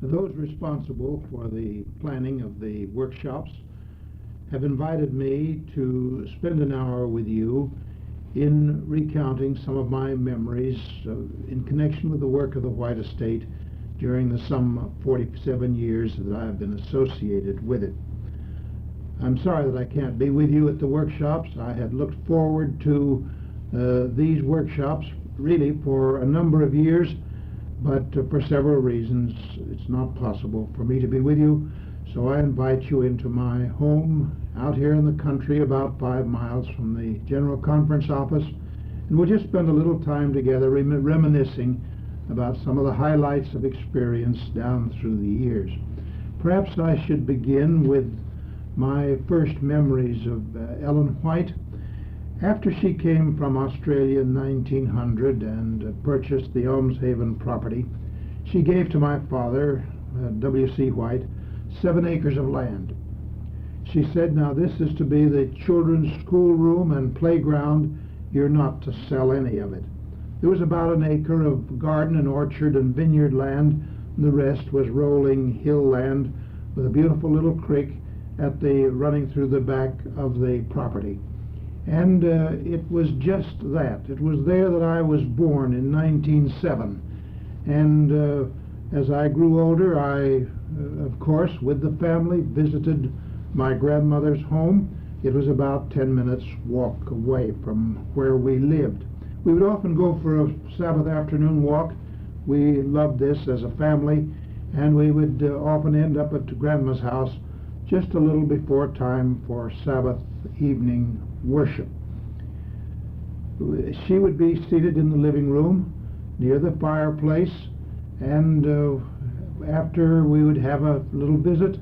Those responsible for the planning of the workshops have invited me to spend an hour with you in recounting some of my memories in connection with the work of the White Estate during the some 47 years that I have been associated with it. I'm sorry that I can't be with you at the workshops. I had looked forward to these workshops really for a number of years, but for several reasons it's not possible for me to be with you. So I invite you into my home out here in the country about 5 miles from the General Conference office, and we'll just spend a little time together reminiscing about some of the highlights of experience down through the years. Perhaps I should begin with my first memories of Ellen White. After she came from Australia in 1900 and purchased the Elmshaven property, she gave to my father, W.C. White, 7 acres of land. She said, "Now this is to be the children's schoolroom and playground. You're not to sell any of it." There was about an acre of garden and orchard and vineyard land, and the rest was rolling hill land with a beautiful little creek running through the back of the property. And it was just that. It was there that I was born in 1907. And as I grew older, I, of course, with the family, visited my grandmother's home. It was about 10 minutes walk away from where we lived. We would often go for a Sabbath afternoon walk. We loved this as a family, and we would often end up at Grandma's house just a little before time for Sabbath evening worship. She would be seated in the living room near the fireplace, and after we would have a little visit,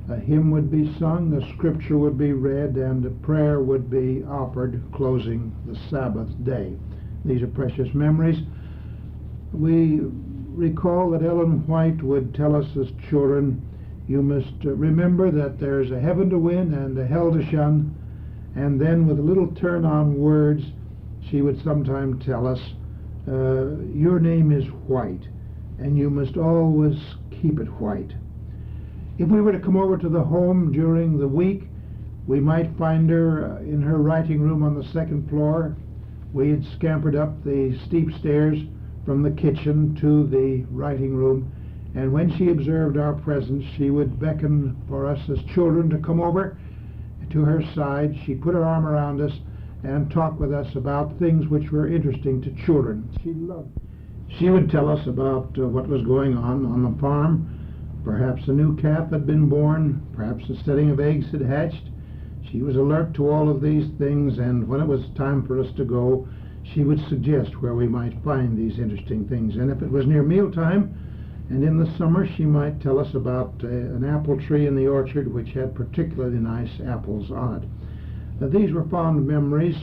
a hymn would be sung, a scripture would be read, and a prayer would be offered closing the Sabbath day. These are precious memories. We recall that Ellen White would tell us as children, "You must remember that there's a heaven to win and a hell to shun." And then with a little turn on words, she would sometimes tell us, "Your name is White, and you must always keep it white." If we were to come over to the home during the week, we might find her in her writing room on the second floor. We had scampered up the steep stairs from the kitchen to the writing room, and when she observed our presence, she would beckon for us as children to come over to her side. She put her arm around us and talk with us about things which were interesting to children. She would tell us about what was going on the farm. Perhaps a new calf had been born, perhaps a setting of eggs had hatched. She was alert to all of these things, and when it was time for us to go, she would suggest where we might find these interesting things. And if it was near mealtime, and in the summer, she might tell us about an apple tree in the orchard which had particularly nice apples on it. These were fond memories,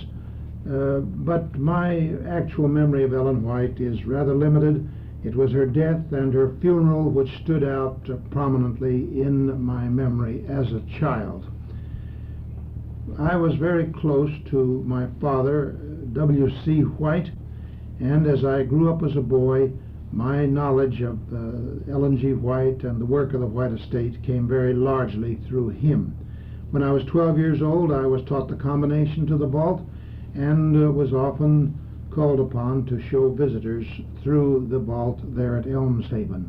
but my actual memory of Ellen White is rather limited. It was her death and her funeral which stood out prominently in my memory as a child. I was very close to my father, W.C. White, and as I grew up as a boy, my knowledge of Ellen G. White and the work of the White Estate came very largely through him. When I was 12 years old, I was taught the combination to the vault and was often called upon to show visitors through the vault there at Elmshaven.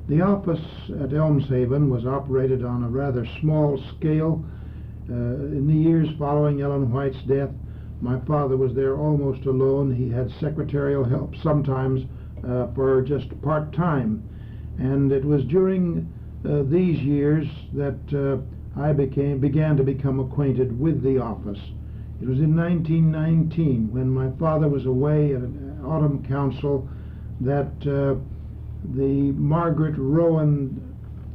The office at Elmshaven was operated on a rather small scale. In the years following Ellen White's death, my father was there almost alone. He had secretarial help sometimes for just part-time, and it was during these years that I began to become acquainted with the office. It was in 1919, when my father was away at an autumn council, that the Margaret Rowan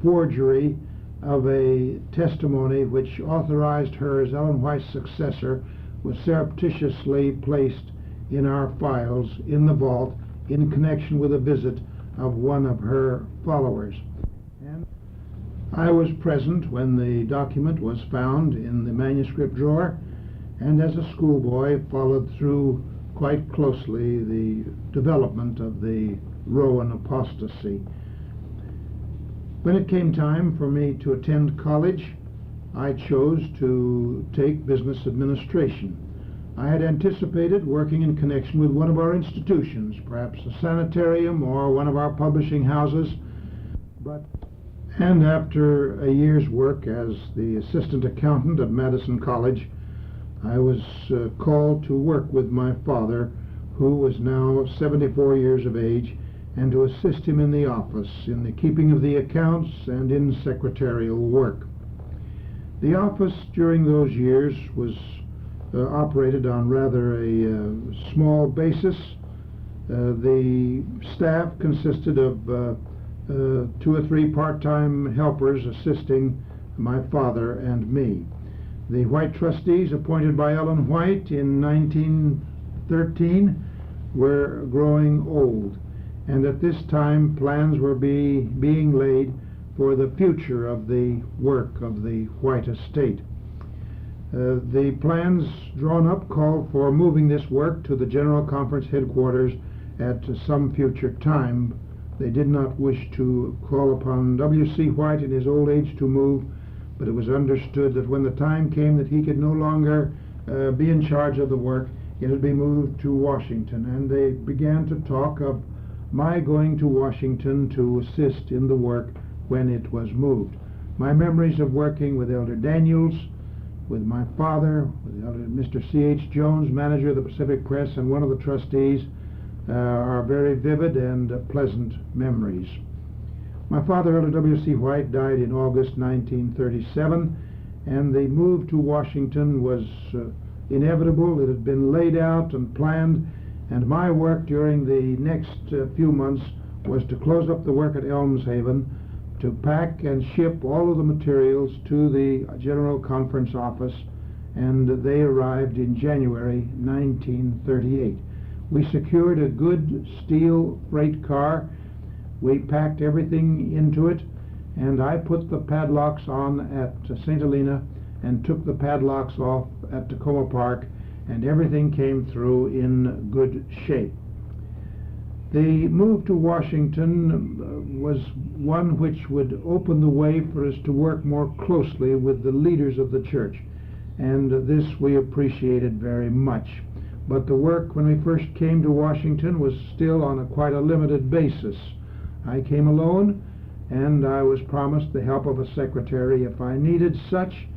forgery of a testimony which authorized her as Ellen White's successor was surreptitiously placed in our files in the vault in connection with a visit of one of her followers. And I was present when the document was found in the manuscript drawer, and as a schoolboy followed through quite closely the development of the Rowan apostasy. When it came time for me to attend college, I chose to take business administration. I had anticipated working in connection with one of our institutions, perhaps a sanitarium or one of our publishing houses, and after a year's work as the assistant accountant at Madison College, I was called to work with my father, who was now 74 years of age, and to assist him in the office, in the keeping of the accounts and in secretarial work. The office during those years was operated on rather a small basis. The staff consisted of 2 or 3 part-time helpers assisting my father and me. The White trustees, appointed by Ellen White in 1913, were growing old, and at this time plans were being laid for the future of the work of the White estate. The plans drawn up called for moving this work to the General Conference headquarters at some future time. They did not wish to call upon W.C. White in his old age to move, but it was understood that when the time came that he could no longer be in charge of the work, it would be moved to Washington, and they began to talk of my going to Washington to assist in the work when it was moved. My memories of working with Elder Daniels, with my father, with Elder Mr. C.H. Jones, manager of the Pacific Press, and one of the trustees, are very vivid and pleasant memories. My father, Elder W.C. White, died in August 1937, and the move to Washington was inevitable. It had been laid out and planned, and my work during the next few months was to close up the work at Elmshaven, to pack and ship all of the materials to the General Conference office, and they arrived in January 1938. We secured a good steel freight car. We packed everything into it, and I put the padlocks on at St. Helena and took the padlocks off at Tacoma Park, and everything came through in good shape. The move to Washington was one which would open the way for us to work more closely with the leaders of the church, and this we appreciated very much. But the work when we first came to Washington was still on quite a limited basis. I came alone, and I was promised the help of a secretary if I needed such,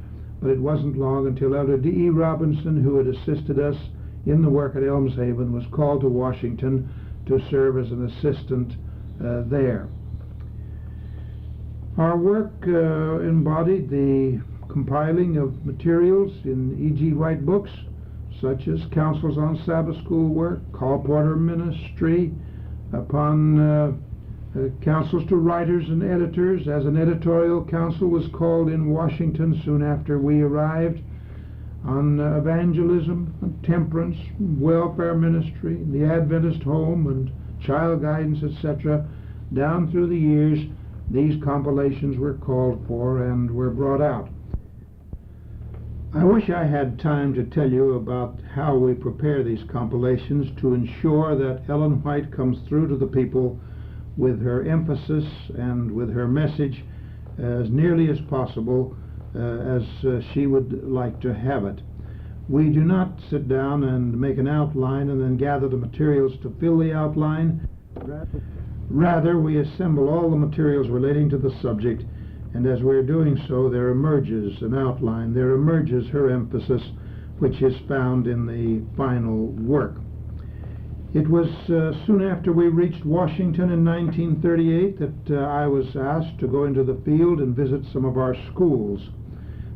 but it wasn't long until Elder D.E. Robinson, who had assisted us in the work at Elmshaven, was called to Washington to serve as an assistant there. Our work embodied the compiling of materials in E.G. White books, such as Counsels on Sabbath School Work, Colporteur Ministry, upon counsels to writers and editors, as an editorial council was called in Washington soon after we arrived, on evangelism, on temperance, welfare ministry, the Adventist home, and child guidance, etc. Down through the years, these compilations were called for and were brought out. I wish I had time to tell you about how we prepare these compilations to ensure that Ellen White comes through to the people with her emphasis and with her message as nearly as possible as she would like to have it. We do not sit down and make an outline and then gather the materials to fill the outline. Rather, we assemble all the materials relating to the subject, and as we're doing so, there emerges an outline, there emerges her emphasis, which is found in the final work. It was soon after we reached Washington in 1938 that I was asked to go into the field and visit some of our schools.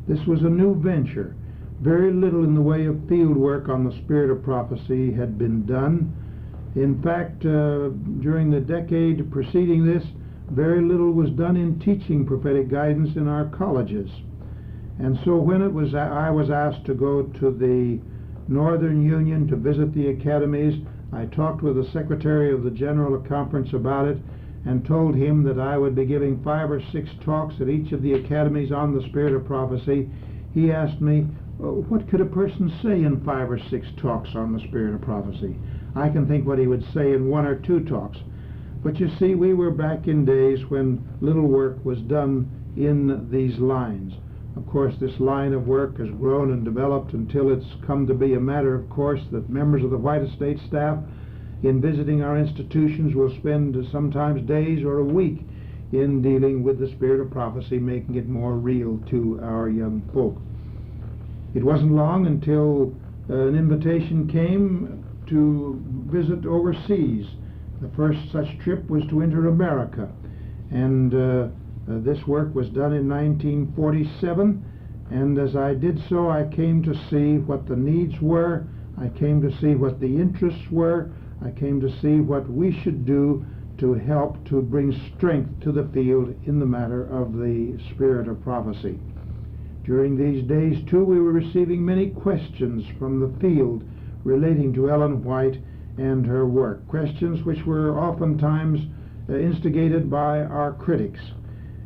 This was a new venture. Very little in the way of field work on the spirit of prophecy had been done. In fact, during the decade preceding this, very little was done in teaching prophetic guidance in our colleges. And so when I was asked to go to the Northern Union to visit the academies, I talked with the Secretary of the General Conference about it and told him that I would be giving 5 or 6 talks at each of the academies on the spirit of prophecy. He asked me, what could a person say in 5 or 6 talks on the spirit of prophecy? I can think what he would say in 1 or 2 talks. But you see, we were back in days when little work was done in these lines. Of course, this line of work has grown and developed until it's come to be a matter of course that members of the White Estate staff in visiting our institutions will spend sometimes days or a week in dealing with the spirit of prophecy, making it more real to our young folk. It wasn't long until an invitation came to visit overseas. The first such trip was to enter America, and this work was done in 1947, and as I did so, I came to see what the needs were, I came to see what the interests were, I came to see what we should do to help to bring strength to the field in the matter of the spirit of prophecy. During these days, too, we were receiving many questions from the field relating to Ellen White and her work, questions which were oftentimes instigated by our critics.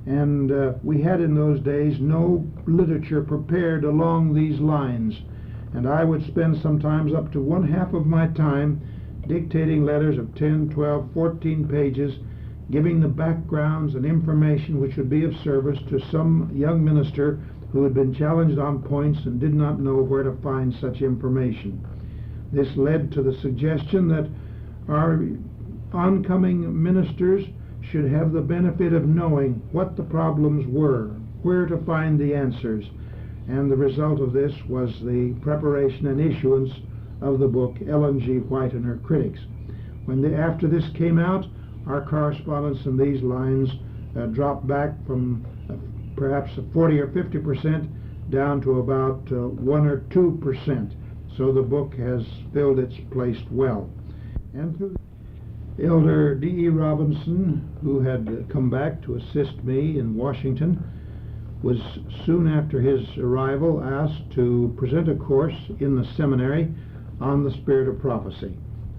And we had in those days no literature prepared along these lines, and I would spend sometimes up to one half of my time dictating letters of 10, 12, 14 pages, giving the backgrounds and information which would be of service to some young minister who had been challenged on points and did not know where to find such information. This led to the suggestion that our oncoming ministers should have the benefit of knowing what the problems were, where to find the answers, and the result of this was the preparation and issuance of the book Ellen G. White and Her Critics. After this came out, our correspondence in these lines dropped back from perhaps 40 or 50% down to about 1 or 2%. So the book has filled its place well. And through Elder D.E. Robinson, who had come back to assist me in Washington, was soon after his arrival asked to present a course in the seminary on the spirit of prophecy.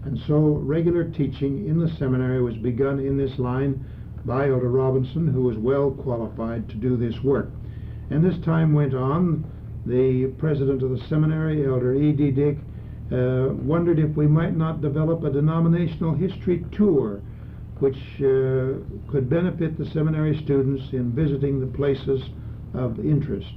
And so regular teaching in the seminary was begun in this line by Elder Robinson, who was well qualified to do this work. And as time went on, the president of the seminary, Elder E.D. Dick, wondered if we might not develop a denominational history tour which could benefit the seminary students in visiting the places of interest.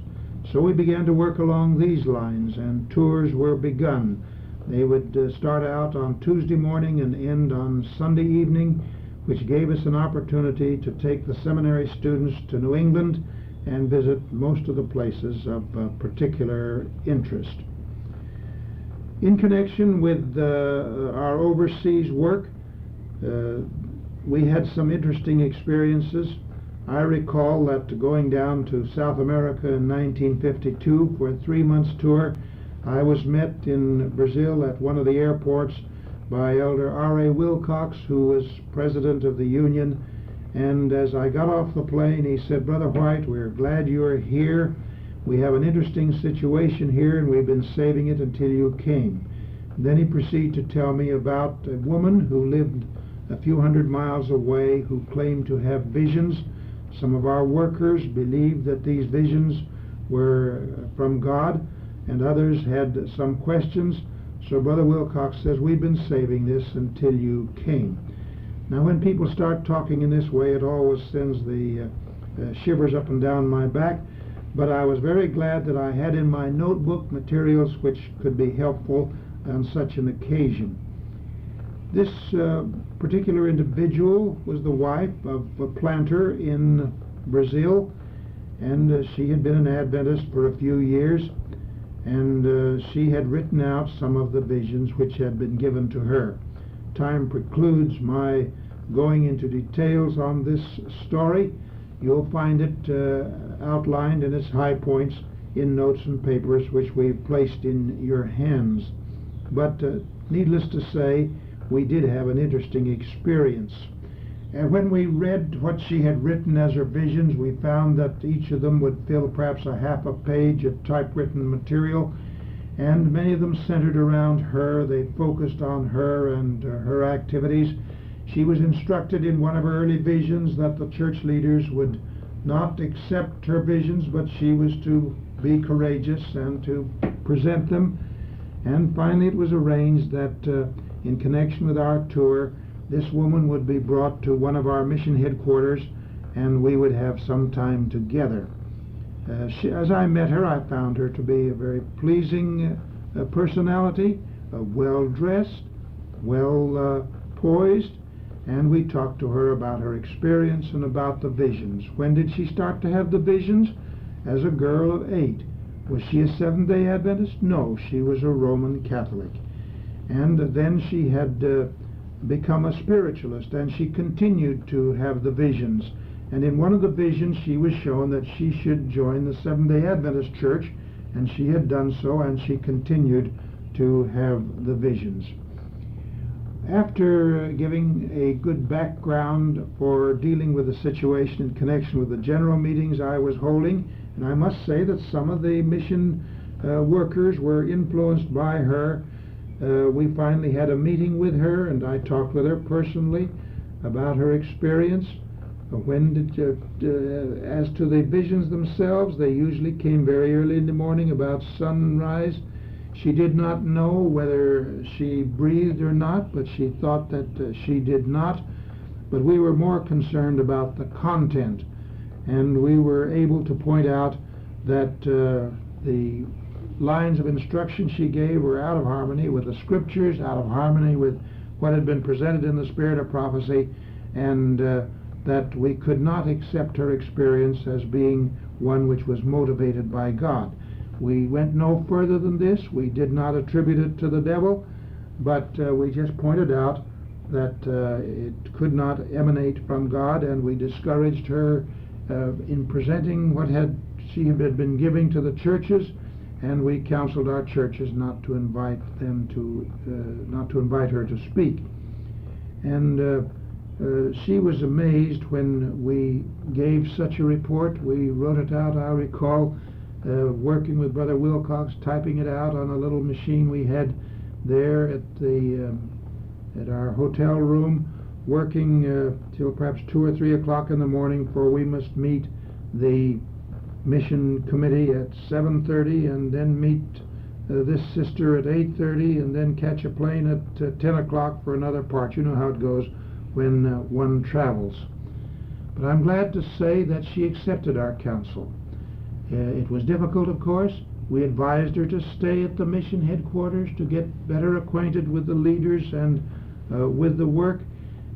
So we began to work along these lines, and tours were begun. They would start out on Tuesday morning and end on Sunday evening, which gave us an opportunity to take the seminary students to New England and visit most of the places of particular interest. In connection with our overseas work, we had some interesting experiences. I recall that going down to South America in 1952 for a 3-month tour, I was met in Brazil at one of the airports by Elder R.A. Wilcox, who was president of the Union, and as I got off the plane, he said, "Brother White, we're glad you're here. We have an interesting situation here, and we've been saving it until you came." Then he proceeded to tell me about a woman who lived a few hundred miles away who claimed to have visions. Some of our workers believed that these visions were from God, and others had some questions. So Brother Wilcox says, "We've been saving this until you came." Now when people start talking in this way, it always sends the shivers up and down my back, but I was very glad that I had in my notebook materials which could be helpful on such an occasion. This particular individual was the wife of a planter in Brazil, and she had been an Adventist for a few years, and she had written out some of the visions which had been given to her. Time precludes my going into details on this story. You'll find it outlined in its high points in notes and papers which we've placed in your hands. But needless to say, we did have an interesting experience. And when we read what she had written as her visions, we found that each of them would fill perhaps a half a page of typewritten material, and many of them centered around her. They focused on her and her activities. She was instructed in one of her early visions that the church leaders would not accept her visions, but she was to be courageous and to present them. And finally it was arranged that in connection with our tour, this woman would be brought to one of our mission headquarters, and we would have some time together. As I met her, I found her to be a very pleasing personality, well-dressed, well-poised, and we talked to her about her experience and about the visions. When did she start to have the visions? As a girl of 8. Was she a Seventh-day Adventist? No, she was a Roman Catholic. And then she had become a spiritualist, and she continued to have the visions. And in one of the visions she was shown that she should join the Seventh-day Adventist Church, and she had done so, and she continued to have the visions. After giving a good background for dealing with the situation in connection with the general meetings I was holding, and I must say that some of the mission workers were influenced by her, we finally had a meeting with her, and I talked with her personally about her experience. As to the visions themselves, they usually came very early in the morning, about sunrise. She did not know whether she breathed or not, but she thought that she did not. But we were more concerned about the content, and we were able to point out that the lines of instruction she gave were out of harmony with the Scriptures, out of harmony with what had been presented in the spirit of prophecy, and that we could not accept her experience as being one which was motivated by God. We went no further than this. We did not attribute it to the devil, but we just pointed out that it could not emanate from God, and we discouraged her in presenting what she had been giving to the churches, and we counseled our churches not to invite her to speak. And she was amazed when we gave such a report. We wrote it out, I recall, working with Brother Wilcox, typing it out on a little machine we had there at our hotel room, working till perhaps 2 or 3 o'clock in the morning, for we must meet the mission committee at 7:30, and then meet this sister at 8:30, and then catch a plane at 10 o'clock for another part. You know how it goes when one travels. But I'm glad to say that she accepted our counsel. It was difficult, of course. We advised her to stay at the mission headquarters to get better acquainted with the leaders and with the work,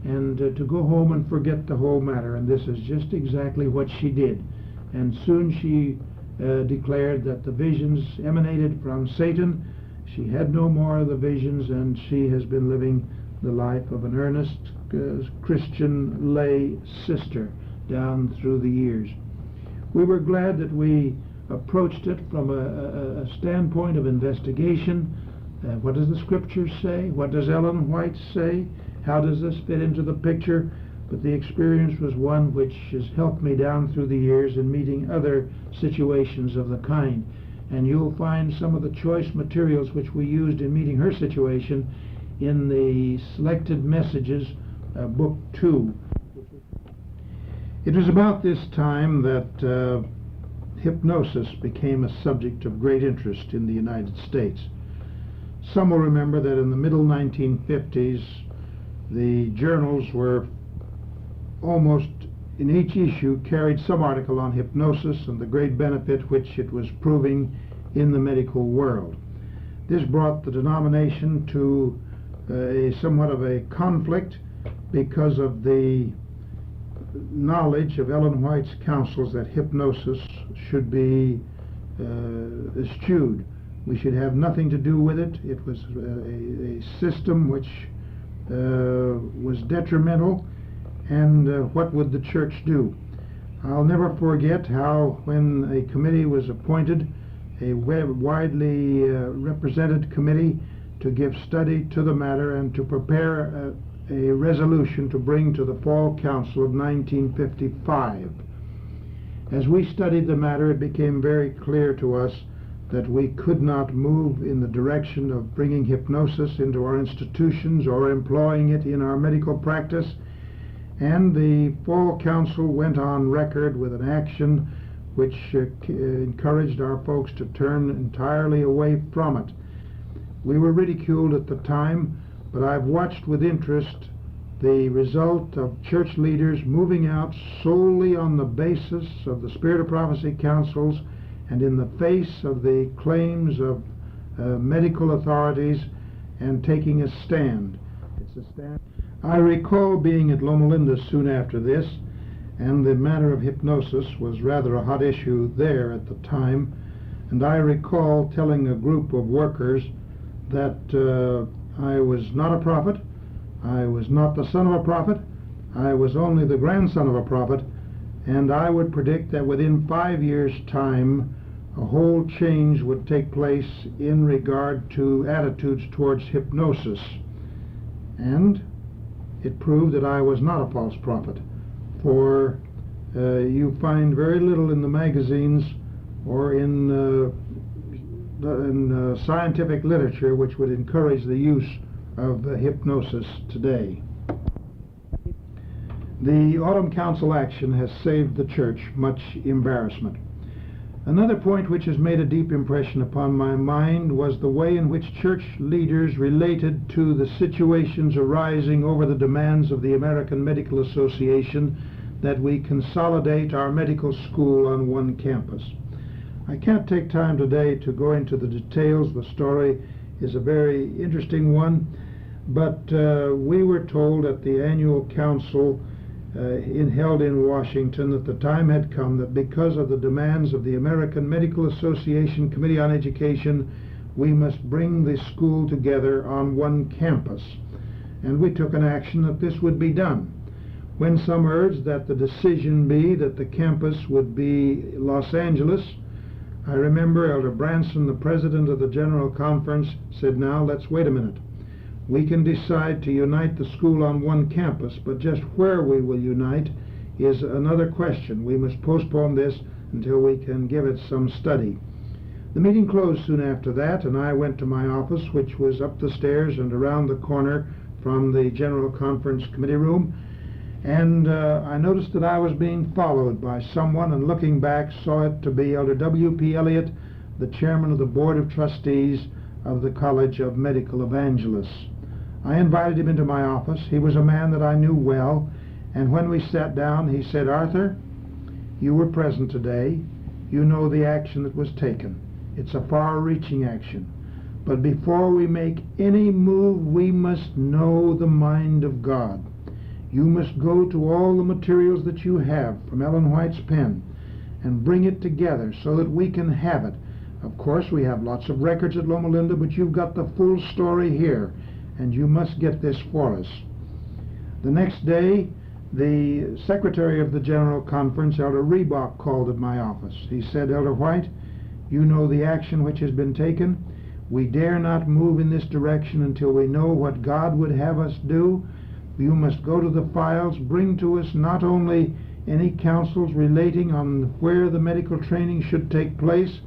and to go home and forget the whole matter. And this is just exactly what she did. And soon she declared that the visions emanated from Satan. She had no more of the visions, and she has been living the life of an earnest Christian lay sister down through the years. We were glad that we approached it from a standpoint of investigation. What does the Scripture say? What does Ellen White say? How does this fit into the picture? But the experience was one which has helped me down through the years in meeting other situations of the kind. And you'll find some of the choice materials which we used in meeting her situation in the Selected Messages, Book 2. It was about this time that hypnosis became a subject of great interest in the United States. Some will remember that in the middle 1950s, the journals were almost in each issue carried some article on hypnosis and the great benefit which it was proving in the medical world. This brought the denomination to somewhat of a conflict because of the knowledge of Ellen White's counsels that hypnosis should be eschewed. We should have nothing to do with it. It was a system which was detrimental, and what would the church do? I'll never forget how, when a committee was appointed, a widely represented committee to give study to the matter and to prepare a resolution to bring to the Fall Council of 1955. As we studied the matter, it became very clear to us that we could not move in the direction of bringing hypnosis into our institutions or employing it in our medical practice, and the Fall Council went on record with an action which encouraged our folks to turn entirely away from it. We were ridiculed at the time, but I've watched with interest the result of church leaders moving out solely on the basis of the Spirit of Prophecy councils and in the face of the claims of medical authorities and taking a stand. It's a stand. I recall being at Loma Linda soon after this, and the matter of hypnosis was rather a hot issue there at the time, and I recall telling a group of workers that I was not a prophet, I was not the son of a prophet, I was only the grandson of a prophet, and I would predict that within 5 years' time a whole change would take place in regard to attitudes towards hypnosis. And it proved that I was not a false prophet, for you find very little in the magazines or in scientific literature which would encourage the use of hypnosis today. The Autumn Council action has saved the church much embarrassment. Another point which has made a deep impression upon my mind was the way in which church leaders related to the situations arising over the demands of the American Medical Association that we consolidate our medical school on one campus. I can't take time today to go into the details. The story is a very interesting one, but we were told at the annual council held in Washington that the time had come that because of the demands of the American Medical Association Committee on Education, we must bring the school together on one campus. And we took an action that this would be done. When some urged that the decision be that the campus would be Los Angeles, I remember Elder Branson, the president of the General Conference, said, "Now let's wait a minute. We can decide to unite the school on one campus, but just where we will unite is another question. We must postpone this until we can give it some study." The meeting closed soon after that, and I went to my office, which was up the stairs and around the corner from the General Conference Committee room, and I noticed that I was being followed by someone, and looking back saw it to be Elder W.P. Elliott, the chairman of the Board of Trustees of the College of Medical Evangelists. I invited him into my office. He was a man that I knew well, and when we sat down, he said, "Arthur, you were present today. You know the action that was taken. It's a far-reaching action. But before we make any move, we must know the mind of God. You must go to all the materials that you have from Ellen White's pen and bring it together so that we can have it. Of course, we have lots of records at Loma Linda, but you've got the full story here, and you must get this for us." The next day, the secretary of the General Conference, Elder Reebok, called at my office. He said, "Elder White, you know the action which has been taken. We dare not move in this direction until we know what God would have us do. You must go to the files, bring to us not only any counsels relating on where the medical training should take place,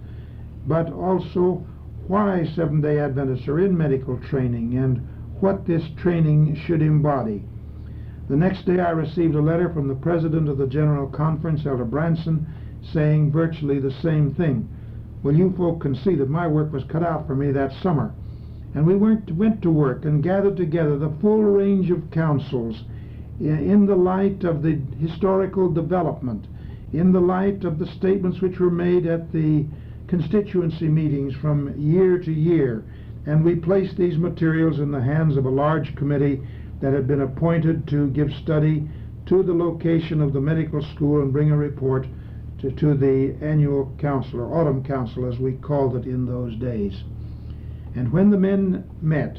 but also why Seventh-day Adventists are in medical training and what this training should embody." The next day I received a letter from the president of the General Conference, Elder Branson, saying virtually the same thing. Well, you folk can see that my work was cut out for me that summer. And we went to work and gathered together the full range of counsels in the light of the historical development, in the light of the statements which were made at the constituency meetings from year to year. And we placed these materials in the hands of a large committee that had been appointed to give study to the location of the medical school and bring a report to the annual council, or autumn council as we called it in those days. And when the men met,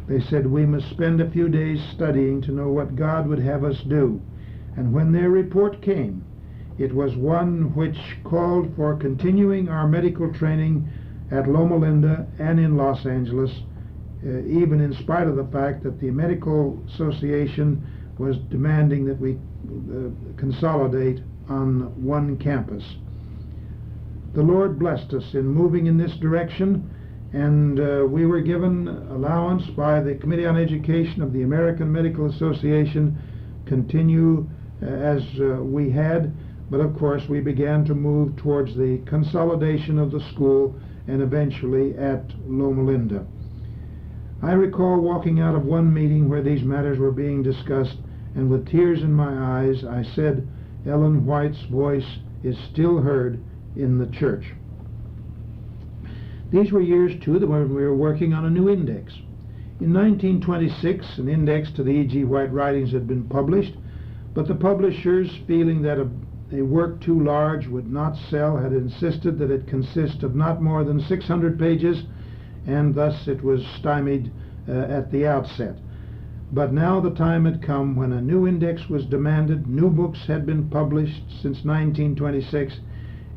they said, "We must spend a few days studying to know what God would have us do." And when their report came, it was one which called for continuing our medical training at Loma Linda and in Los Angeles, even in spite of the fact that the Medical Association was demanding that we consolidate on one campus. The Lord blessed us in moving in this direction, and we were given allowance by the Committee on Education of the American Medical Association continue as we had, but of course we began to move towards the consolidation of the school and eventually at Loma Linda. I recall walking out of one meeting where these matters were being discussed, and with tears in my eyes, I said, Ellen White's voice is still heard in the church. These were years, too, when we were working on a new index. In 1926, an index to the E.G. White writings had been published, but the publishers, feeling that a work too large would not sell, had insisted that it consist of not more than 600 pages, and thus it was stymied at the outset. But now the time had come when a new index was demanded. New books had been published since 1926,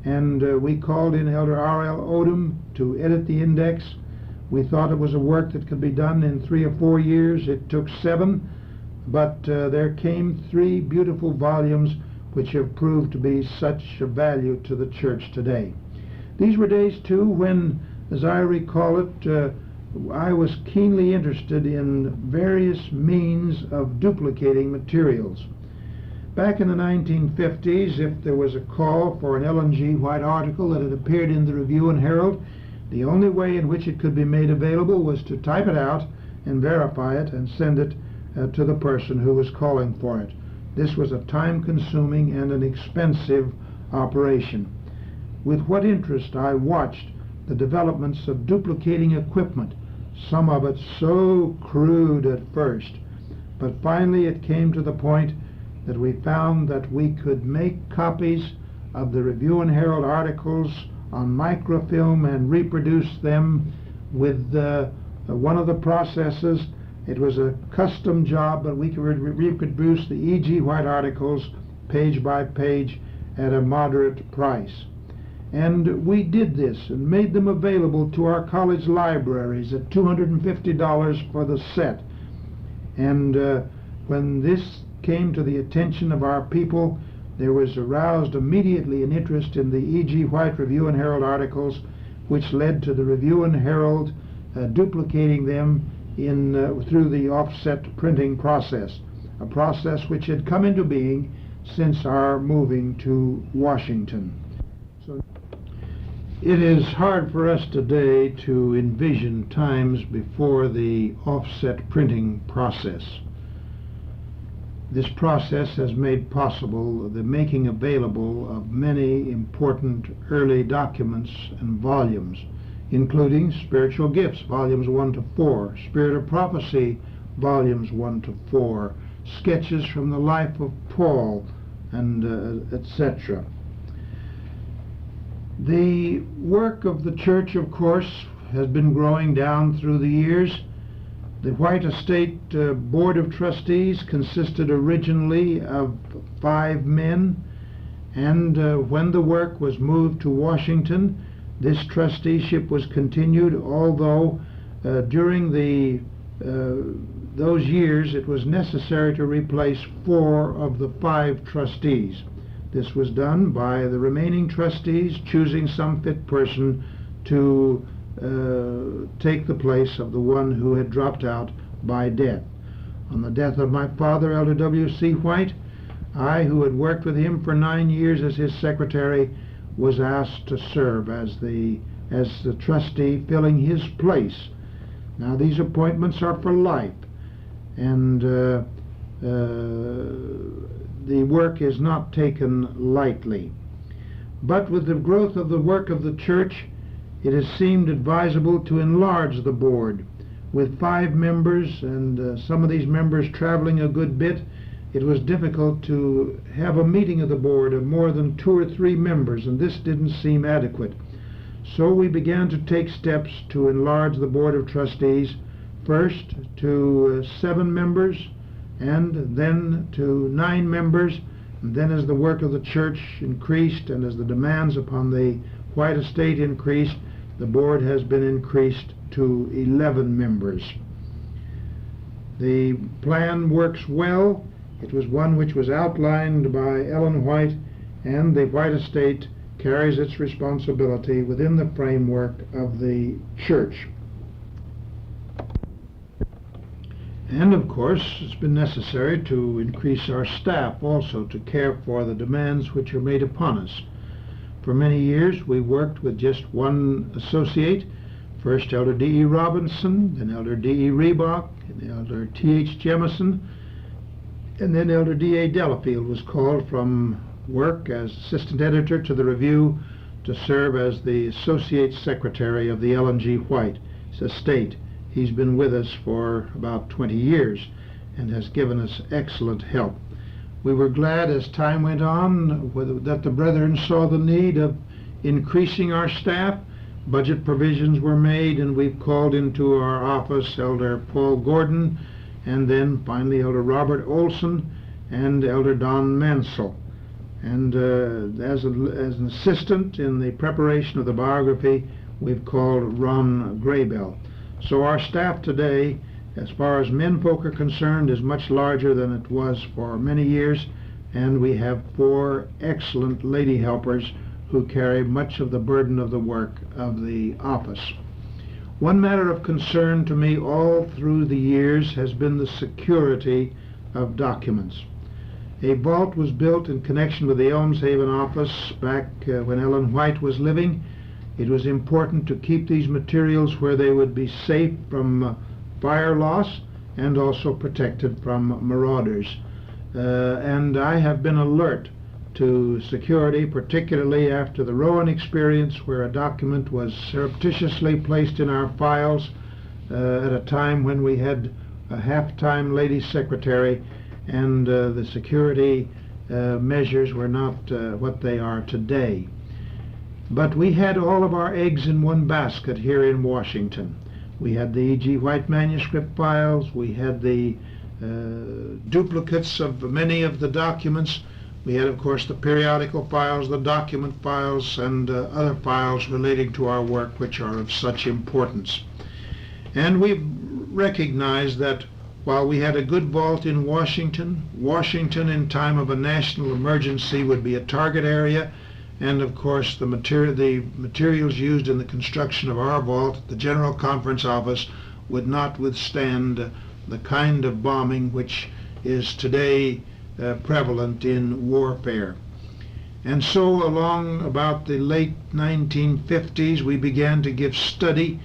and we called in Elder R.L. Odom to edit the index. We thought it was a work that could be done in 3 or 4 years. It took 7, but there came 3 beautiful volumes which have proved to be such a value to the church today. These were days, too, when, as I recall it, I was keenly interested in various means of duplicating materials. Back in the 1950s, if there was a call for an Ellen G. White article that had appeared in the Review and Herald, the only way in which it could be made available was to type it out and verify it and send it to the person who was calling for it. This was a time-consuming and an expensive operation. With what interest I watched the developments of duplicating equipment, some of it so crude at first, but finally it came to the point that we found that we could make copies of the Review and Herald articles on microfilm and reproduce them with one of the processes. It was a custom job, but we could reproduce the E.G. White articles page by page at a moderate price. And we did this and made them available to our college libraries at $250 for the set. And when this came to the attention of our people, there was aroused immediately an interest in the E.G. White Review and Herald articles, which led to the Review and Herald duplicating them through the offset printing process, a process which had come into being since our moving to Washington. So it is hard for us today to envision times before the offset printing process. This process has made possible the making available of many important early documents and volumes, including Spiritual Gifts, volumes 1 to 4, Spirit of Prophecy, volumes 1 to 4, Sketches from the Life of Paul, and etc. The work of the church, of course, has been growing down through the years. The White Estate Board of Trustees consisted originally of 5 men, and when the work was moved to Washington, this trusteeship was continued, although during those years it was necessary to replace 4 of the 5 trustees. This was done by the remaining trustees choosing some fit person to take the place of the one who had dropped out by death. On the death of my father, Elder W.C. White, I, who had worked with him for 9 years as his secretary, was asked to serve as the trustee, filling his place. Now these appointments are for life, and the work is not taken lightly. But with the growth of the work of the church, it has seemed advisable to enlarge the board. With 5 members and some of these members traveling a good bit, it was difficult to have a meeting of the board of more than 2 or 3 members, and this didn't seem adequate. So we began to take steps to enlarge the board of trustees, first to 7 members, and then to 9 members, and then as the work of the church increased and as the demands upon the White Estate increased, the board has been increased to 11 members. The plan works well. It was one which was outlined by Ellen White, and the White Estate carries its responsibility within the framework of the church. And of course, it's been necessary to increase our staff also to care for the demands which are made upon us. For many years we worked with just 1 associate. First Elder D.E. Robinson, then Elder D.E. Reebok, and Elder T.H. Jemison, and then Elder D.A. Delafield was called from work as assistant editor to the Review to serve as the associate secretary of the Ellen G. White estate. He's been with us for about 20 years and has given us excellent help. We were glad as time went on that the brethren saw the need of increasing our staff. Budget provisions were made, and we've called into our office Elder Paul Gordon, and then finally Elder Robert Olson and Elder Don Mansell. And as an assistant in the preparation of the biography, we've called Ron Graybell. So our staff today, as far as menfolk are concerned, is much larger than it was for many years, and we have 4 excellent lady helpers who carry much of the burden of the work of the office. One matter of concern to me all through the years has been the security of documents. A vault was built in connection with the Elmshaven office back when Ellen White was living. It was important to keep these materials where they would be safe from fire loss and also protected from marauders. And I have been alert to security, particularly after the Rowan experience, where a document was surreptitiously placed in our files at a time when we had a half-time lady secretary, and the security measures were not what they are today. But we had all of our eggs in one basket here in Washington. We had the E.G. White manuscript files, we had the duplicates of many of the documents. We had, of course, the periodical files, the document files, and other files relating to our work which are of such importance. And we recognized that while we had a good vault in Washington in time of a national emergency would be a target area, and of course the materials used in the construction of our vault at the General Conference Office would not withstand the kind of bombing which is today prevalent in warfare. And so along about the late 1950s we began to give study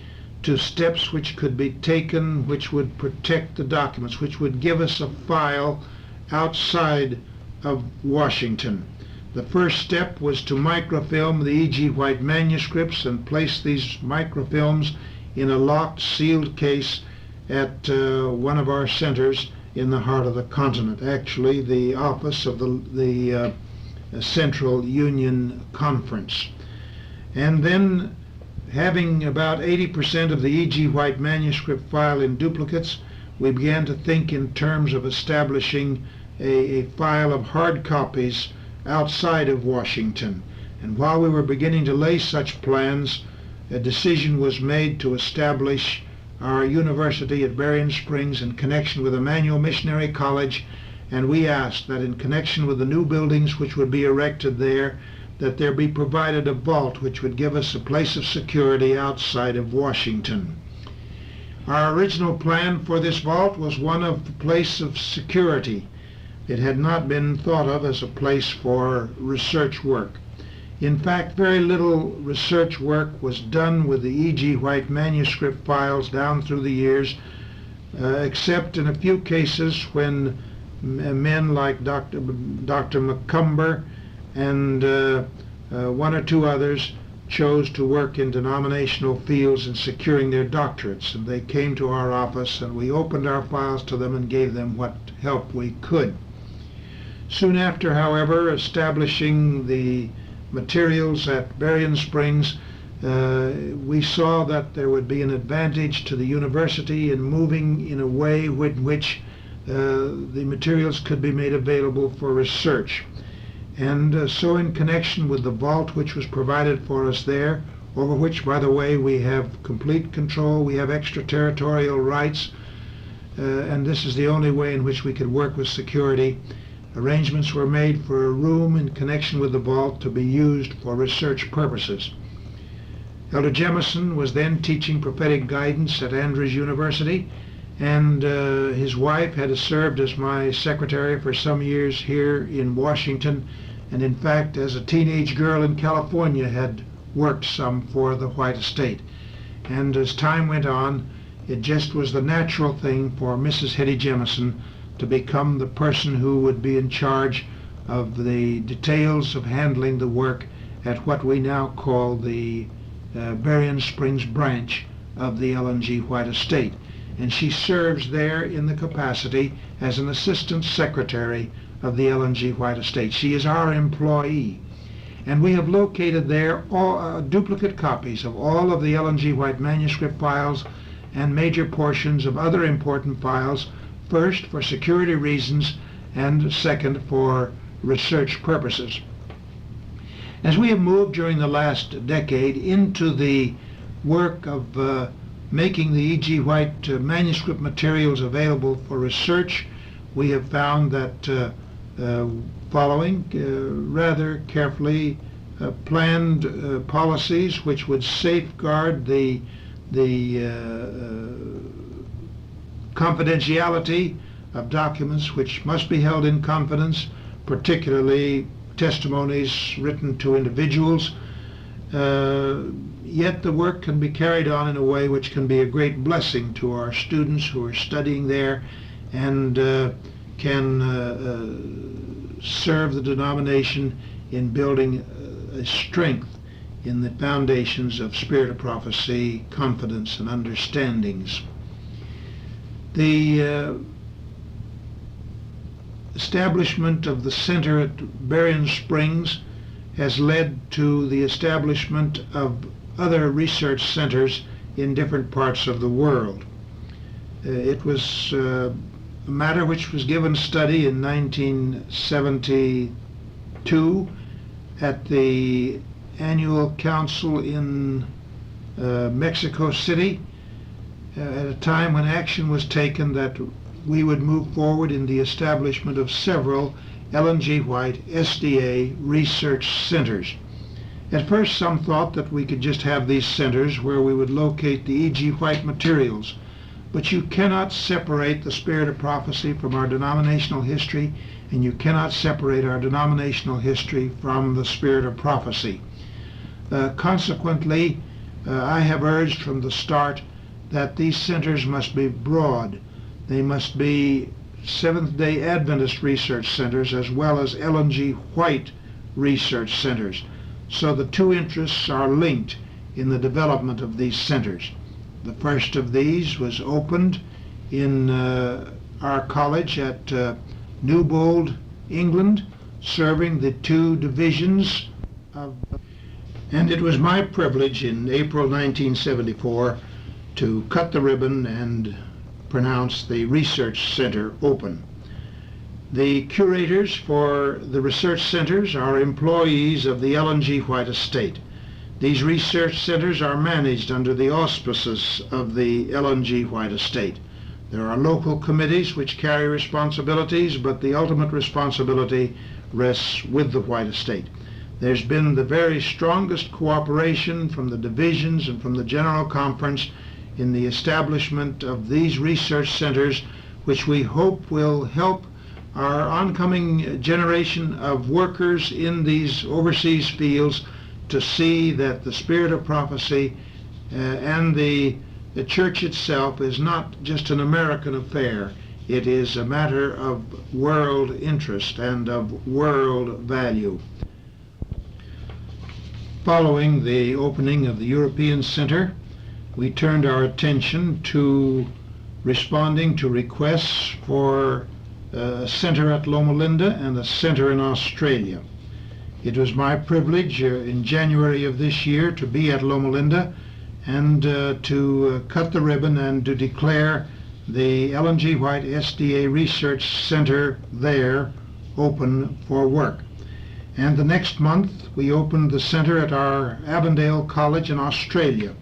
to steps which could be taken which would protect the documents, which would give us a file outside of Washington. The first step was to microfilm the E.G. White manuscripts and place these microfilms in a locked, sealed case at one of our centers in the heart of the continent, actually the office of the Central Union Conference. And then, having about 80% of the E.G. White manuscript file in duplicates, we began to think in terms of establishing a file of hard copies outside of Washington. And while we were beginning to lay such plans, a decision was made to establish our university at Berrien Springs in connection with Emmanuel Missionary College, and we asked that in connection with the new buildings which would be erected there, that there be provided a vault which would give us a place of security outside of Washington. Our original plan for this vault was one of the place of security. It had not been thought of as a place for research work. In fact, very little research work was done with the E.G. White manuscript files down through the years, except in a few cases when men like Dr. McCumber and one or two others chose to work in denominational fields in securing their doctorates. And they came to our office and we opened our files to them and gave them what help we could. Soon after, however, establishing the materials at Berrien Springs, we saw that there would be an advantage to the university in moving in a way with which the materials could be made available for research. And so in connection with the vault which was provided for us there, over which, by the way, we have complete control, we have extraterritorial rights, and this is the only way in which we could work with security. Arrangements were made for a room in connection with the vault to be used for research purposes. Elder Jemison was then teaching prophetic guidance at Andrews University, and his wife had served as my secretary for some years here in Washington, and in fact as a teenage girl in California had worked some for the White Estate. And as time went on, it just was the natural thing for Mrs. Hetty Jemison to become the person who would be in charge of the details of handling the work at what we now call the Berrien Springs branch of the Ellen G. White Estate. And she serves there in the capacity as an assistant secretary of the Ellen G. White Estate. She is our employee. And we have located there all, duplicate copies of all of the Ellen G. White manuscript files and major portions of other important files, first for security reasons and second for research purposes. As we have moved during the last decade into the work of making the E.G. White manuscript materials available for research, we have found that following rather carefully planned policies which would safeguard the confidentiality of documents which must be held in confidence, particularly testimonies written to individuals, yet the work can be carried on in a way which can be a great blessing to our students who are studying there and can serve the denomination in building a strength in the foundations of spirit of prophecy, confidence, and understandings. The establishment of the center at Berrien Springs has led to the establishment of other research centers in different parts of the world. It was a matter which was given study in 1972 at the annual council in Mexico City, at a time when action was taken that we would move forward in the establishment of several Ellen G. White SDA research centers. At first, some thought that we could just have these centers where we would locate the E.G. White materials, but you cannot separate the spirit of prophecy from our denominational history, and you cannot separate our denominational history from the spirit of prophecy. Consequently, I have urged from the start that these centers must be broad. They must be Seventh-day Adventist research centers as well as Ellen G. White research centers. So the two interests are linked in the development of these centers. The first of these was opened in our college at Newbold, England, serving the two divisions of, and it was my privilege in April 1974 to cut the ribbon and pronounce the research center open. The curators for the research centers are employees of the Ellen G. White Estate. These research centers are managed under the auspices of the Ellen G. White Estate. There are local committees which carry responsibilities, but the ultimate responsibility rests with the White Estate. There's been the very strongest cooperation from the divisions and from the General Conference in the establishment of these research centers, which we hope will help our oncoming generation of workers in these overseas fields to see that the spirit of prophecy and the church itself is not just an American affair. It is a matter of world interest and of world value. Following the opening of the European Center, we turned our attention to responding to requests for a center at Loma Linda and a center in Australia. It was my privilege in January of this year to be at Loma Linda and to cut the ribbon and to declare the Ellen G. White SDA Research Center there open for work. And the next month we opened the center at our Avondale College in Australia.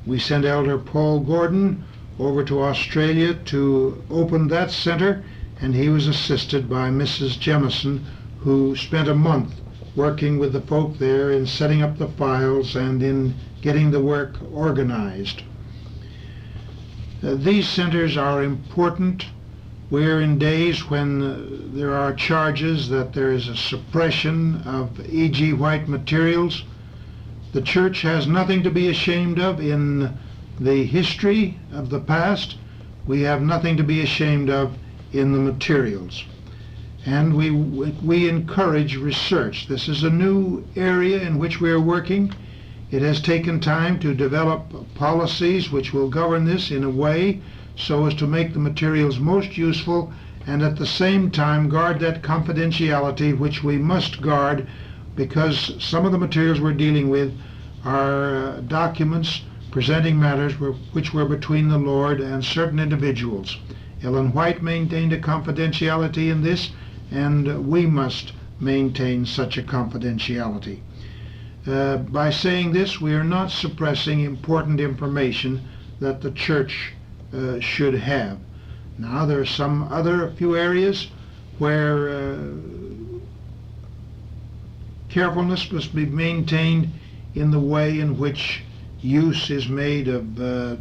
We sent Elder Paul Gordon over to Australia to open that center, and he was assisted by Mrs. Jemison, who spent a month working with the folk there in setting up the files and in getting the work organized. These centers are important. We're in days when there are charges that there is a suppression of E.G. White materials. The church has nothing to be ashamed of in the history of the past. We have nothing to be ashamed of in the materials. And we encourage research. This is a new area in which we are working. It has taken time to develop policies which will govern this in a way so as to make the materials most useful and at the same time guard that confidentiality which we must guard, because some of the materials we're dealing with are documents presenting matters which were between the Lord and certain individuals. Ellen White maintained a confidentiality in this, and we must maintain such a confidentiality. By saying this, we are not suppressing important information that the church should have. Now, there are some other few areas where carefulness must be maintained in the way in which use is made of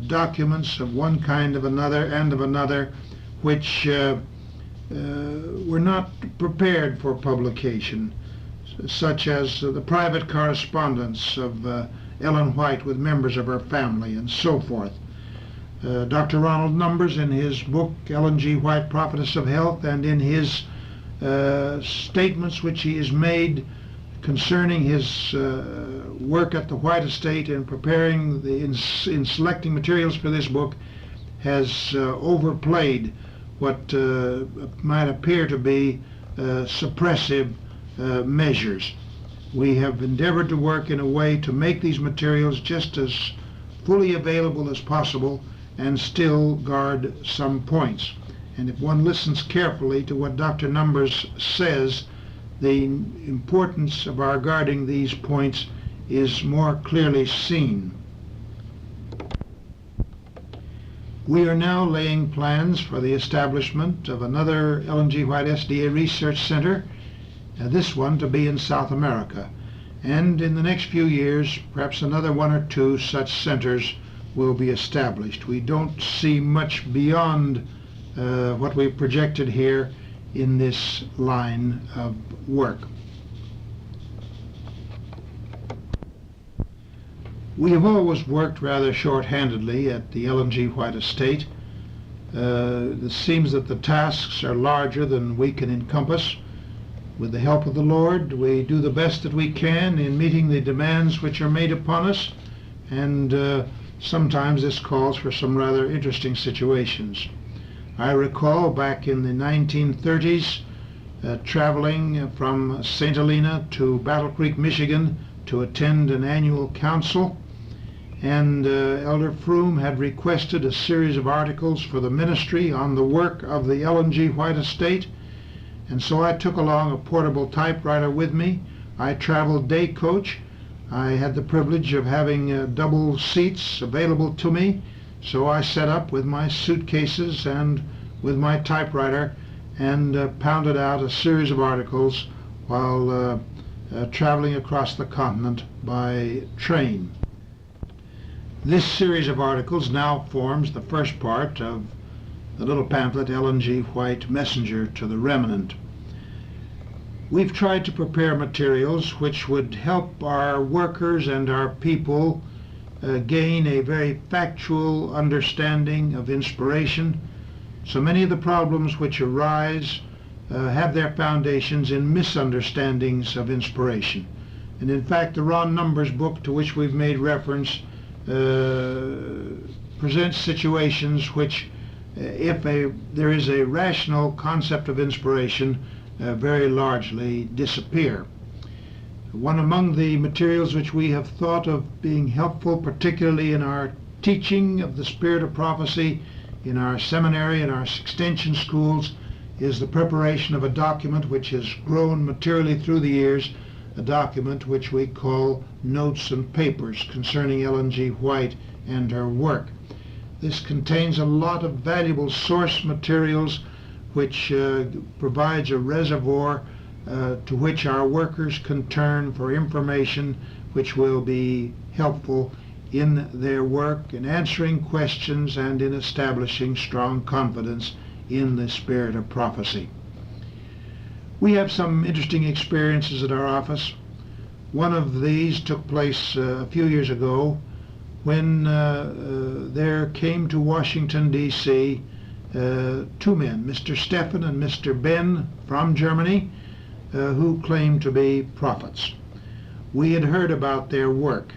documents of one kind of another, which were not prepared for publication, such as the private correspondence of Ellen White with members of her family and so forth. Dr. Ronald Numbers, in his book Ellen G. White, Prophetess of Health, and in his statements which he has made concerning his work at the White Estate in preparing in selecting materials for this book, has overplayed what might appear to be suppressive measures. We have endeavored to work in a way to make these materials just as fully available as possible and still guard some points. And if one listens carefully to what Dr. Numbers says, the importance of our guarding these points is more clearly seen. We are now laying plans for the establishment of another Ellen G. White SDA Research Center, this one to be in South America. And in the next few years, perhaps another one or two such centers will be established. We don't see much beyond what we've projected here in this line of work. We have always worked rather short-handedly at the Ellen G. White Estate. It seems that the tasks are larger than we can encompass. With the help of the Lord, we do the best that we can in meeting the demands which are made upon us, and sometimes this calls for some rather interesting situations. I recall back in the 1930s traveling from St. Helena to Battle Creek, Michigan to attend an annual council, and Elder Froome had requested a series of articles for the ministry on the work of the Ellen G. White Estate, and so I took along a portable typewriter with me. I traveled day coach. I had the privilege of having double seats available to me, so I set up with my suitcases and with my typewriter and pounded out a series of articles while traveling across the continent by train. This series of articles now forms the first part of the little pamphlet, Ellen G. White, Messenger to the Remnant. We've tried to prepare materials which would help our workers and our people gain a very factual understanding of inspiration. So many of the problems which arise have their foundations in misunderstandings of inspiration. And in fact, the Ron Numbers book, to which we've made reference, presents situations which, if there is a rational concept of inspiration, very largely disappear. One among the materials which we have thought of being helpful, particularly in our teaching of the spirit of prophecy in our seminary and our extension schools, is the preparation of a document which has grown materially through the years, a document which we call Notes and Papers concerning Ellen G. White and her work. This contains a lot of valuable source materials which provides a reservoir to which our workers can turn for information which will be helpful in their work, in answering questions, and in establishing strong confidence in the spirit of prophecy. We have some interesting experiences at our office. One of these took place a few years ago when there came to Washington, D.C., two men, Mr. Stephan and Mr. Ben from Germany, who claimed to be prophets. We had heard about their work.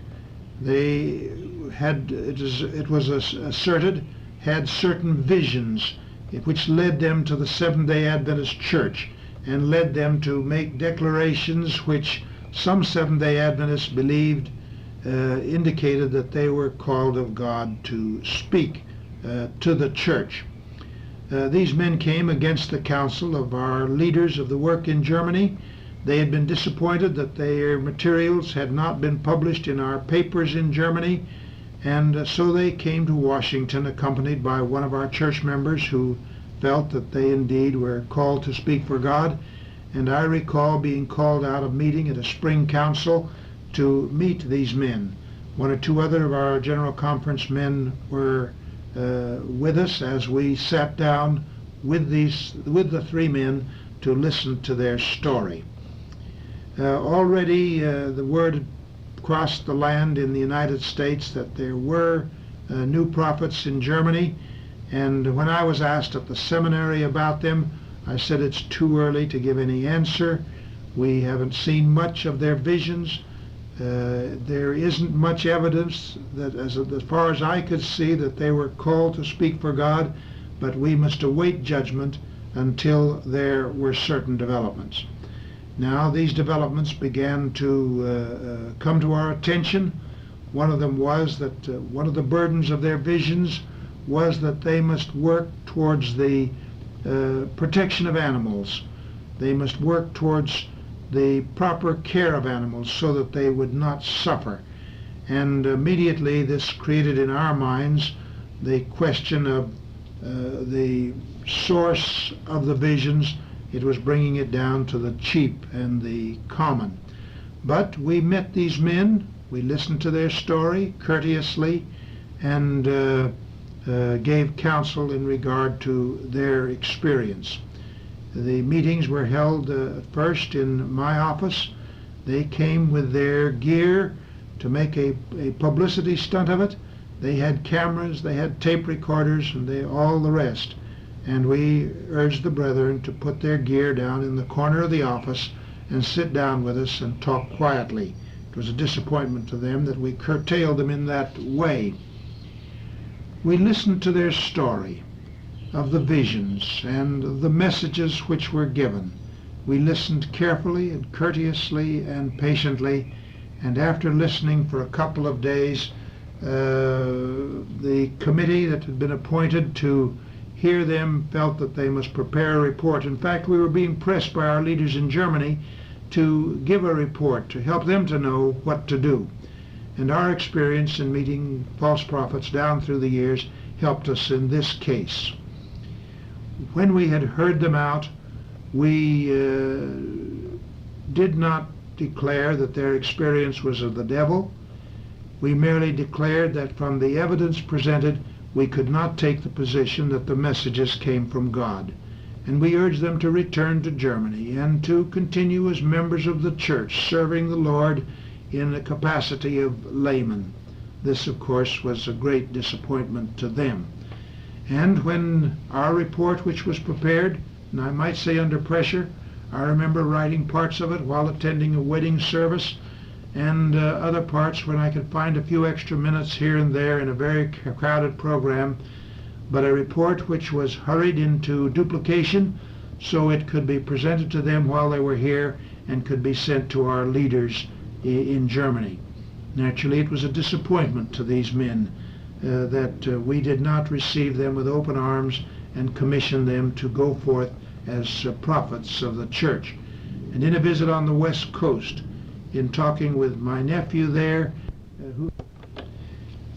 They had, it was asserted, had certain visions which led them to the Seventh-day Adventist Church and led them to make declarations which some Seventh-day Adventists believed indicated that they were called of God to speak to the church. These men came against the counsel of our leaders of the work in Germany. They had been disappointed that their materials had not been published in our papers in Germany, and so they came to Washington accompanied by one of our church members who felt that they indeed were called to speak for God. And I recall being called out of meeting at a spring council to meet these men. One or two other of our General Conference men were with us as we sat down with the three men to listen to their story. Already the word had crossed the land in the United States that there were new prophets in Germany, and when I was asked at the seminary about them, I said it's too early to give any answer. We haven't seen much of their visions. There isn't much evidence that, as far as I could see, that they were called to speak for God, but we must await judgment until there were certain developments. Now these developments began to come to our attention. One of them was that one of the burdens of their visions was that they must work towards the protection of animals. They must work towards the proper care of animals so that they would not suffer. And immediately this created in our minds the question of the source of the visions. It was bringing it down to the cheap and the common. But we met these men, we listened to their story courteously, and gave counsel in regard to their experience. The meetings were held first in my office. They came with their gear to make a publicity stunt of it. They had cameras, they had tape recorders, and all the rest. And we urged the brethren to put their gear down in the corner of the office and sit down with us and talk quietly. It was a disappointment to them that we curtailed them in that way. We listened to their story of the visions and the messages which were given. We listened carefully and courteously and patiently, and after listening for a couple of days, the committee that had been appointed to hear them felt that they must prepare a report. In fact, we were being pressed by our leaders in Germany to give a report to help them to know what to do. And our experience in meeting false prophets down through the years helped us in this case. When we had heard them out, we did not declare that their experience was of the devil. We merely declared that from the evidence presented, we could not take the position that the messages came from God. And we urged them to return to Germany and to continue as members of the church, serving the Lord in the capacity of laymen. This, of course, was a great disappointment to them. And when our report, which was prepared, and I might say under pressure, I remember writing parts of it while attending a wedding service, and other parts when I could find a few extra minutes here and there in a very crowded program, but a report which was hurried into duplication so it could be presented to them while they were here and could be sent to our leaders in Germany. Naturally, it was a disappointment to these men that we did not receive them with open arms and commission them to go forth as prophets of the church. And in a visit on the West Coast, in talking with my nephew there,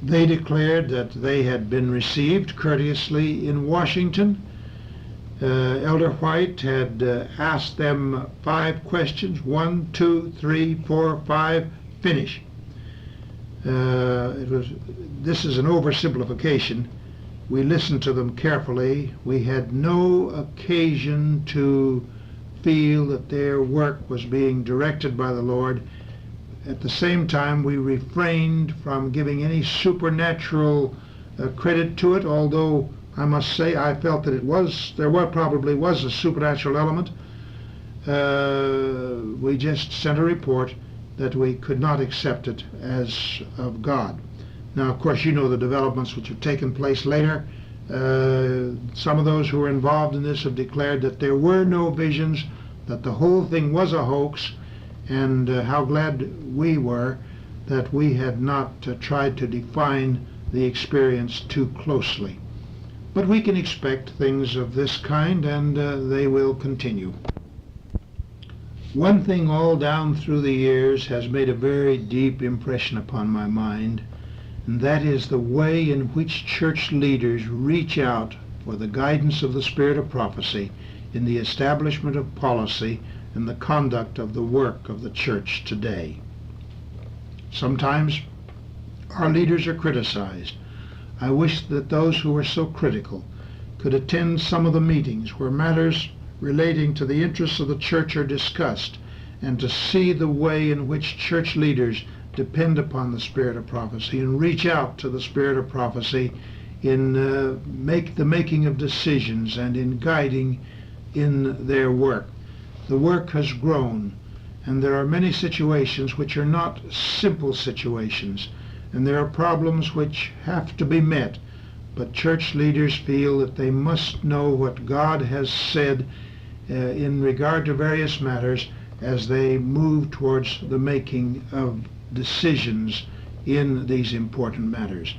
they declared that they had been received courteously in Washington. Elder White had asked them 5 questions, 1, 2, 3, 4, 5, finish. This is an oversimplification. We listened to them carefully. We had no occasion to feel that their work was being directed by the Lord. At the same time, we refrained from giving any supernatural credit to it, although I must say I felt that there probably was a supernatural element. We just sent a report that we could not accept it as of God. Now, of course, you know the developments which have taken place later. Some of those who were involved in this have declared that there were no visions, that the whole thing was a hoax, and how glad we were that we had not tried to define the experience too closely. But we can expect things of this kind, and they will continue. One thing all down through the years has made a very deep impression upon my mind, and that is the way in which church leaders reach out for the guidance of the spirit of prophecy in the establishment of policy and the conduct of the work of the church today. Sometimes our leaders are criticized. I wish that those who are so critical could attend some of the meetings where matters relating to the interests of the church are discussed, and to see the way in which church leaders depend upon the spirit of prophecy and reach out to the spirit of prophecy in the making of decisions and in guiding in their work. The work has grown, and there are many situations which are not simple situations, and there are problems which have to be met, but church leaders feel that they must know what God has said in regard to various matters as they move towards the making of decisions in these important matters.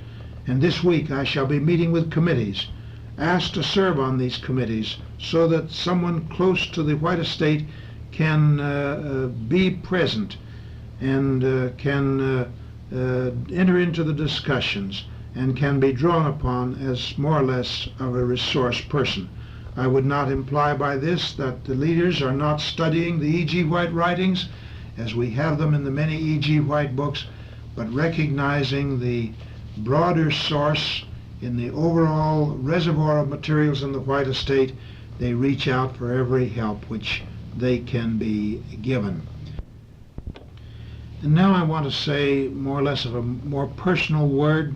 And this week I shall be meeting with committees, asked to serve on these committees so that someone close to the White Estate can be present and can enter into the discussions and can be drawn upon as more or less of a resource person. I would not imply by this that the leaders are not studying the E.G. White writings as we have them in the many E.G. White books, but recognizing the broader source in the overall reservoir of materials in the White Estate, they reach out for every help which they can be given. And now I want to say more or less of a more personal word.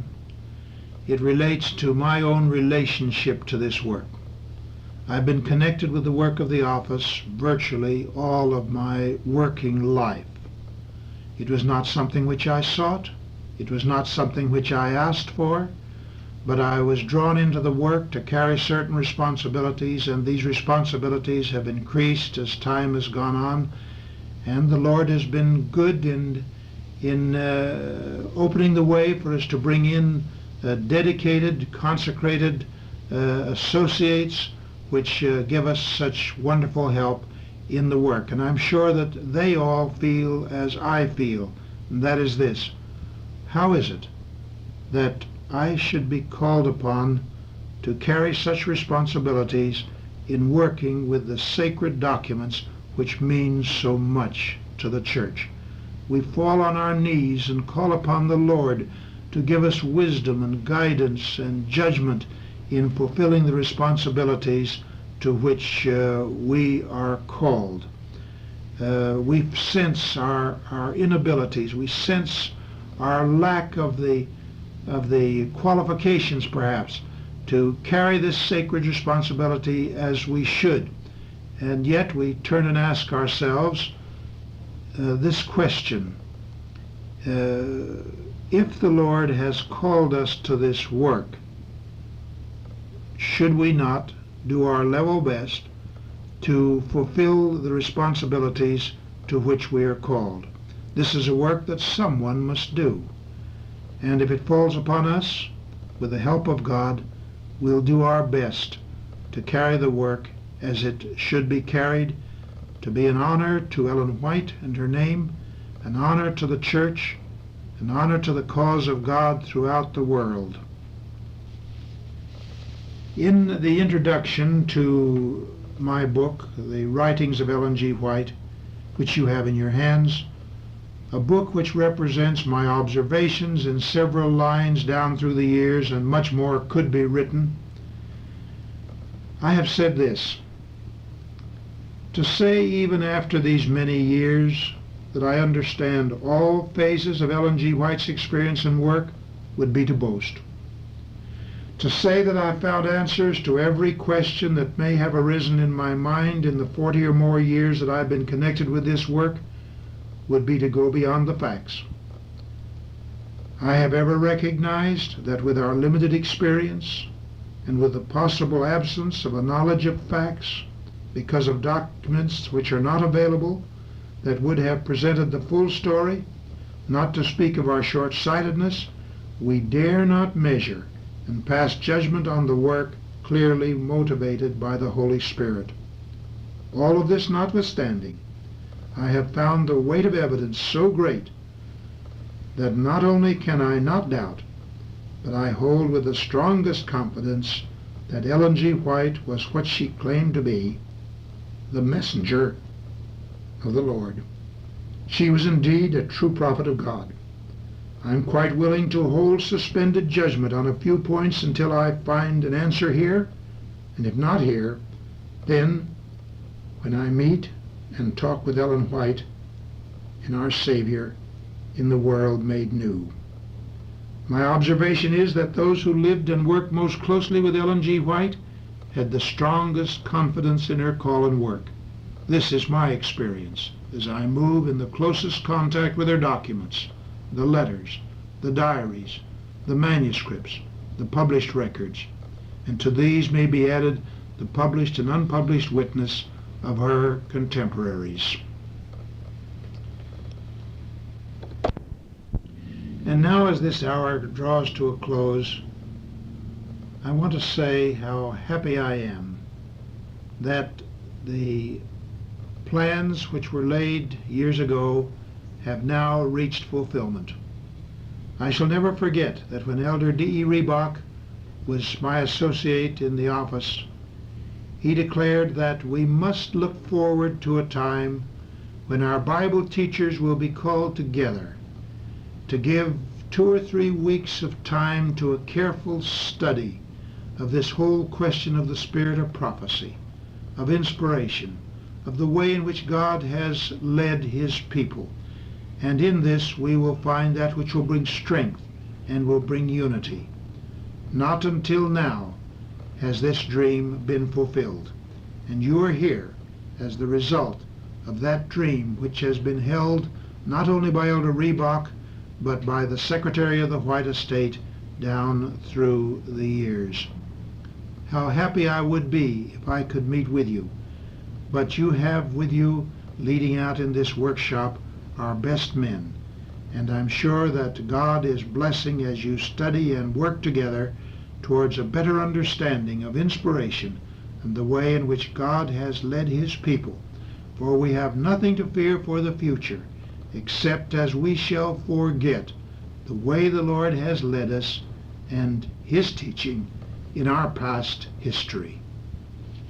It relates to my own relationship to this work. I've been connected with the work of the office virtually all of my working life. It was not something which I sought. It was not something which I asked for, but I was drawn into the work to carry certain responsibilities, and these responsibilities have increased as time has gone on, and the Lord has been good in opening the way for us to bring in dedicated, consecrated associates which give us such wonderful help in the work. And I'm sure that they all feel as I feel, and that is this: how is it that I should be called upon to carry such responsibilities in working with the sacred documents which mean so much to the church? We fall on our knees and call upon the Lord to give us wisdom and guidance and judgment in fulfilling the responsibilities to which we are called. We sense our inabilities. We sense our lack of the qualifications, perhaps, to carry this sacred responsibility as we should. And yet we turn and ask ourselves this question: if the Lord has called us to this work, should we not do our level best to fulfill the responsibilities to which we are called? This is a work that someone must do, and if it falls upon us, with the help of God, we'll do our best to carry the work as it should be carried, to be an honor to Ellen White and her name, an honor to the church, an honor to the cause of God throughout the world. In the introduction to my book, The Writings of Ellen G. White, which you have in your hands, a book which represents my observations in several lines down through the years, and much more could be written, I have said this: to say even after these many years that I understand all phases of Ellen G. White's experience and work would be to boast. To say that I found answers to every question that may have arisen in my mind in the 40 or more years that I've been connected with this work would be to go beyond the facts. I have ever recognized that with our limited experience and with the possible absence of a knowledge of facts because of documents which are not available that would have presented the full story, not to speak of our short-sightedness, we dare not measure and pass judgment on the work clearly motivated by the Holy Spirit. All of this notwithstanding, I have found the weight of evidence so great that not only can I not doubt, but I hold with the strongest confidence that Ellen G. White was what she claimed to be, the messenger of the Lord. She was indeed a true prophet of God. I'm quite willing to hold suspended judgment on a few points until I find an answer here, and if not here, then when I meet and talk with Ellen White in our Savior in the world made new. My observation is that those who lived and worked most closely with Ellen G. White had the strongest confidence in her call and work. This is my experience as I move in the closest contact with her documents, the letters, the diaries, the manuscripts, the published records, and to these may be added the published and unpublished witness of her contemporaries. And now, as this hour draws to a close, I want to say how happy I am that the plans which were laid years ago have now reached fulfillment. I shall never forget that when Elder D.E. Reebok was my associate in the office, he declared that we must look forward to a time when our Bible teachers will be called together to give 2 or 3 weeks of time to a careful study of this whole question of the spirit of prophecy, of inspiration, of the way in which God has led his people. And in this we will find that which will bring strength and will bring unity. Not until now has this dream been fulfilled. And you are here as the result of that dream which has been held not only by Elder Reebok, but by the Secretary of the White Estate down through the years. How happy I would be if I could meet with you. But you have with you, leading out in this workshop, our best men. And I'm sure that God is blessing as you study and work together towards a better understanding of inspiration and the way in which God has led his people. For we have nothing to fear for the future, except as we shall forget the way the Lord has led us and his teaching in our past history.